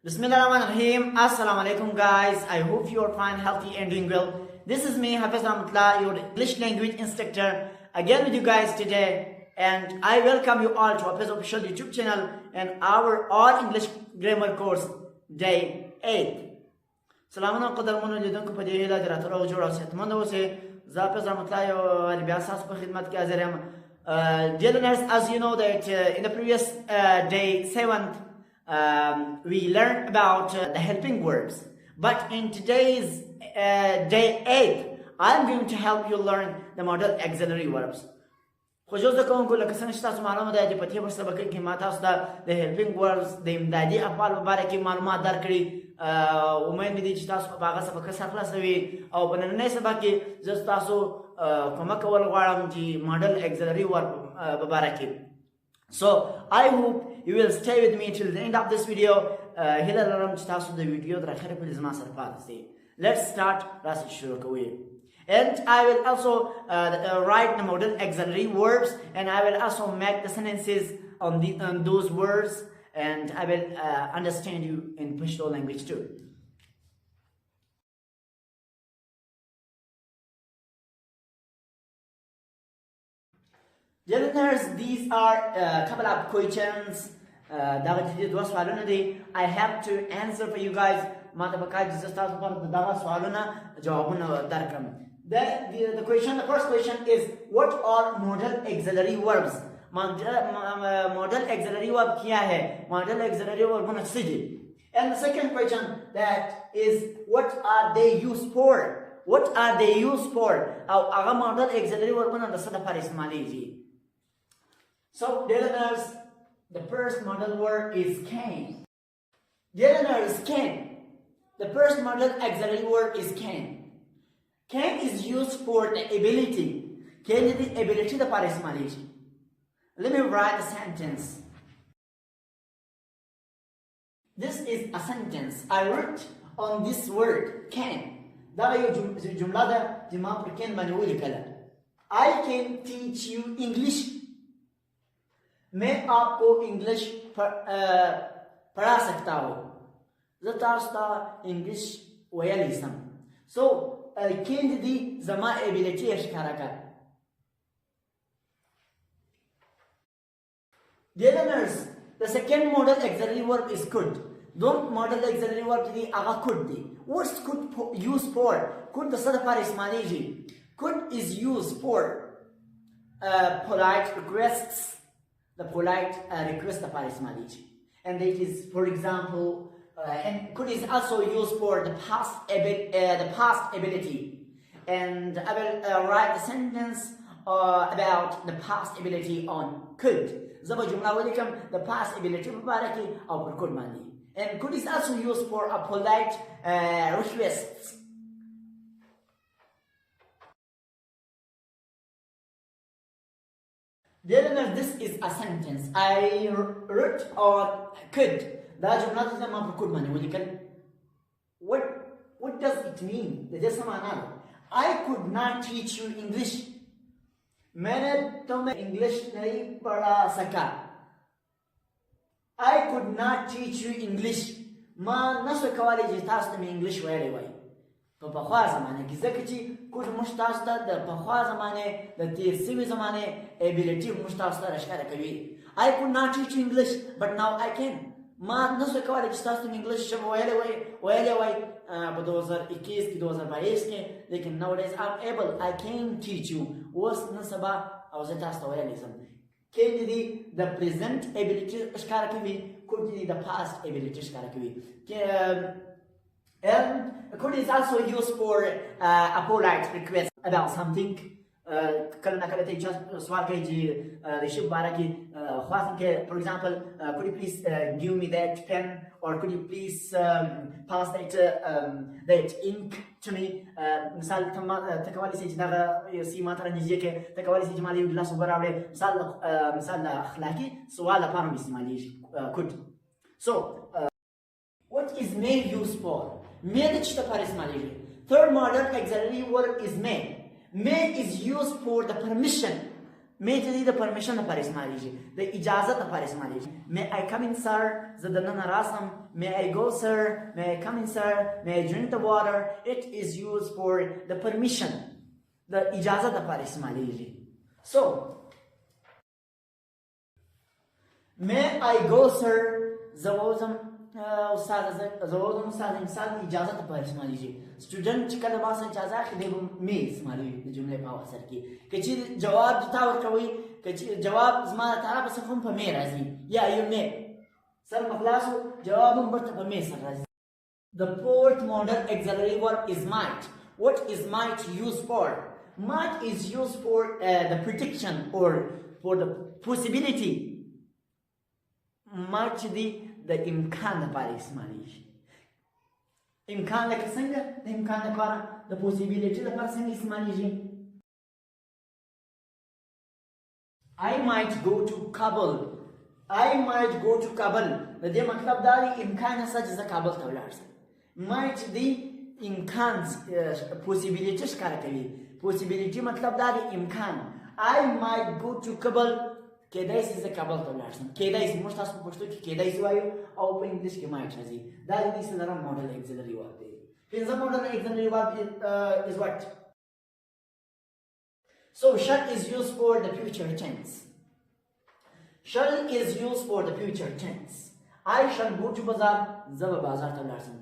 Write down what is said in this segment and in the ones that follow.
Bismillahirrahmanirrahim. Assalamu alaikum guys. I hope you are fine, healthy and doing well. This is me, Hafiz, your English language instructor, again with you guys today. And I welcome you all to Hafiz official YouTube channel and our all English grammar course, day 8. سلامونه قدرمنو لیدونکو په دې هیله چې راته روغ جوړ او صحتمند اوسئ. زه حافظ رحمت الله یو بیا ستاسو په خدمت کې حاضر یم. Dear learners, as you know that in the previous day 7th we learned about the helping verbs, but in today's day 8 I'm going to help you learn the model auxiliary verbs. خو جز د کوونکو لکه څنګه چې تاسو معلومه ده چې په تېر سبق کې ما تاسو ته د helping verbs د امدادي افعال په باره کې معلومات درکړي. امید مې دی چې تاسو په هغه سبق ښه خلاصوي او په نننی سبق کې زه تاسو کومک کول غواړم چې model auxiliary verb په باره کې. So I hope you will stay with me till the end of this video. هیله لرم چې تاسو د ویډیو تر اخره پورې زما سره پاتې شئ. Let's start. راسئ شروع کوو. And I will also write the model auxiliary verbs, and I will also make the sentences on those words, and I will understand you in pashto language too. Dear listeners, these are a couple of questions. I have to answer for you guys. The first question is, what are model auxiliary verbs? Model auxiliary verb kya hai? Model auxiliary verb bana siji. And the second question that is, what are they used for? What are they used for? Aga model auxiliary verb bana dasada par istemali ji. So, dear learners, the first model verb is can. Dear learners, can. The first model auxiliary verb is can. Can is used for the ability. Can is the ability the parismality. Let me write a sentence. This is a sentence. I wrote on this word can. I can teach you English. मैं आपको English पढ़ा सकता हूँ. English वयलिसम. So can the zama ability ashkaraka. Dear learners, the second model auxiliary verb is could. Don't model auxiliary verb the aga could be. What's could used for? Could the sadafar ismaliji. Could is used for polite requests. The polite request of ismaliji. And it is, for example, and could is also used for the past ability. And I will write the sentence about the past ability on could. The past ability or could money. And could is also used for a polite request. Then this is a sentence. I wrote on could. What does it mean? I could not teach you English. I could not teach you English. English right away. په پخوا زمانه کې ځکه چې کوم مشتاق د پخوا زمانه د تیر سوي زمانه ابيليټي مشتاق سره ښکاره کوي. I could not teach you English, but now I can. ما نسو کولای چې تاسو ته انګلیش ژبه ویلې وای په 2021 کې 2022 کې لیکن nowadays I'm able. I can teach you. اوس نن سبا او زه تاسو ته ویلی شم. can دي the present ability ښکاره کوي. could دي the past ability ښکاره کوي. And could is also used for a polite request about something. For example, could you please give me that pen, or could you please pass that ink to me? مثال تکوالی سے جناب سیما ترا نجیے کے تکوالی سے جمالی اللہ سبحانہ وتعالی مثال اخلاقی سوال پارم استعمالی could. So what is may used for? May the chita par istعمالی. Third model auxiliary verb is may. May is used for the permission. may جدي the permission لپاره استعمال کیږي د اجازه لپاره استعمال کیږي may I come in sir زه دننه راسم may I go sir may I come in sir may I drink the water it is used for the permission د اجازه لپاره استعمال کیږي so may I go sir زه وزم استاد مثال اجازه لپاره استعمال کیږي سټوډنټ چې کله ما سره اجازه اخلي به می استعمالوي د جملې په اثر کې که چې جواب تا ورکوي که چې جواب زما طرف څخه هم په می راځي یا یو می سر مخلاصو جواب هم ورته په می سره راځي the fourth model auxiliary verb is might what is might used for might is used for the prediction or for the possibility might د امکان لپاره استعمالیږي امکان لکه څنګه د امکان لپاره د پوسیبیلیټي لپاره څنګه استعمالیږي I might go to Kabul I might go to Kabul د دې مطلب دا دی امکان هسته چې زه کابل ته ولاړ شم might دی امکان پوسیبیلیټي ښکاره کوي پوسیبیلیټي مطلب دا دی امکان I might go to Kabul کېدای شي زه کابل ته ولاړ شم کېدای شي موږ تاسو په پښتو کې کېدای شي وایو او په انګلیش کې might راځي دا د دې څلورم موډل auxiliary verb دی پنځم موډل auxiliary verb is what so shall is used for the future tense shall is used for the future tense I shall go to bazaar زه به بازار ته ولاړ شم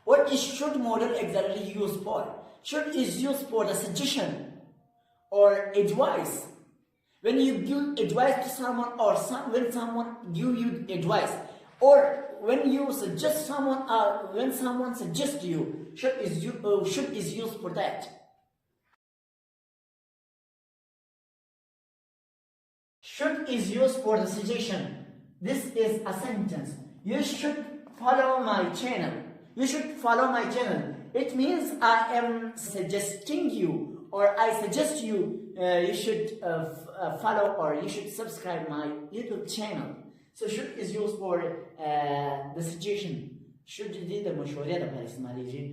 what is should model auxiliary used for should is used for the suggestion or advice when you give advice to someone or when someone give you advice or when you suggest someone or when someone suggests you should is used for that should is used for the suggestion this is a sentence you should follow my channel you should follow my channel it means I am suggesting you or I suggest you you should follow or you should subscribe my YouTube channel. So should is used for the suggestion. Should دي د مشورې لپاره استعمالېږي.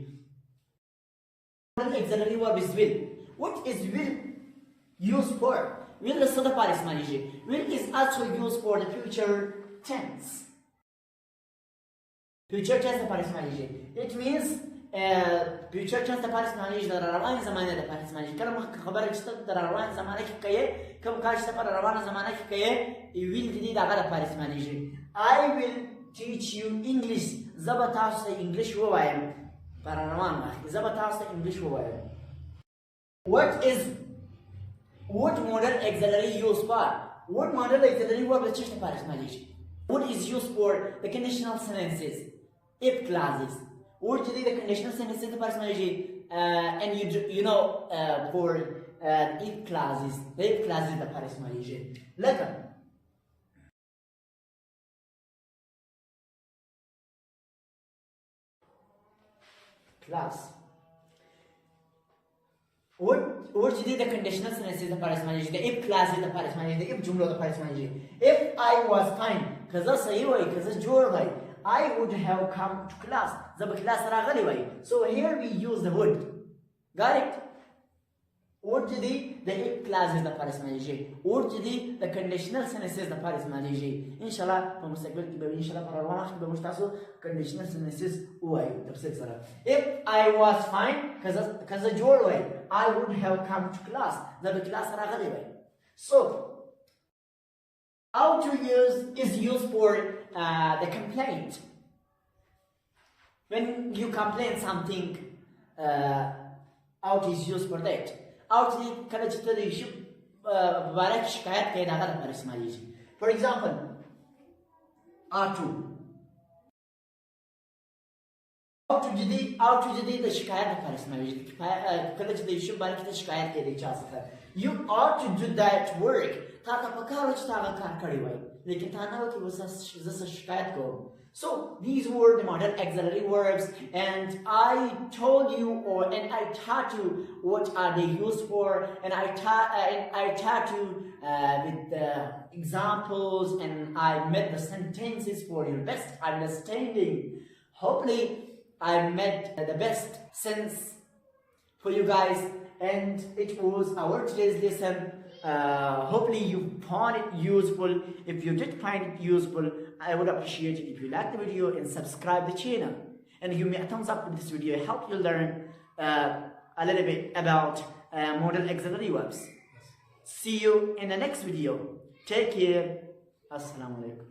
Auxiliary verb is will. What is will used for? Will د څه لپاره استعمالېږي؟ Will is also used for the future tense. Future tense لپاره استعمالېږي. It means future tense لپاره استعمالېږي د روانې زمانې لپاره استعمالېږي کله مخکې خبره چې ته د روانې زمانه کې کوې کوم کار چې ته په روانه زمانه کې کوې will د دې د هغه لپاره استعمالېږي I will teach you English زه به تاسو ته انګلیش ووایم په روان وخت کې زه به تاسو ته انګلیش ووایم what model auxiliary used for what model auxiliary verb د څه لپاره استعمالېږي what is used for the conditional sentences if clauses what do the conditional sentences لپاره استعمالېږي and you know for if clauses the if clauses لپاره استعمالېږي لکه class what do the conditional sentences لپاره استعمالېږي the if clauses لپاره استعمالېږي the if جملو لپاره استعمالېږي if I was fine که زه صحیح وای که زه جوړ وای I would have come to class. The class راغلی وای. So here we use the would. Got it? Would the if clauses لپاره استعمالېږي. Would the conditional sentences لپاره استعمالېږي. ان شاء الله په مستقبل کې به ان شاء الله په روان وخت کې به موږ تاسو conditional sentences وایو تفصیل سره. If I was fine که زه جوړ وای I would have come to class. The class راغلی وای. So how to use is used for the complaint. When you complain something, out is used for that. Out کله چې ته د یو شي په باره کې شکایت کوې د هغه لپاره استعمالېږي. For example, ought to. ought to د شکایت لپاره استعمالېږي. کله چې د یو شي په باره کې ته شکایت کوې د چا څخه. You ought to do that work. تا ته پکار و چې تا هغه کار کړی وای لیکن تا نه وکړې اوس زه شکایت کوم So these were the model auxiliary verbs and I told you and I taught you what are they used for and I taught you with the examples and I made the sentences for your best understanding. Hopefully I made the best sense for you guys and it was our today's lesson. Hopefully you found it useful. If you did find it useful, I would appreciate it if you like the video and subscribe the channel and give me a thumbs up with this video. Help you learn a little bit about model auxiliary verbs. See you in the next video. Take care. Assalamu alaikum.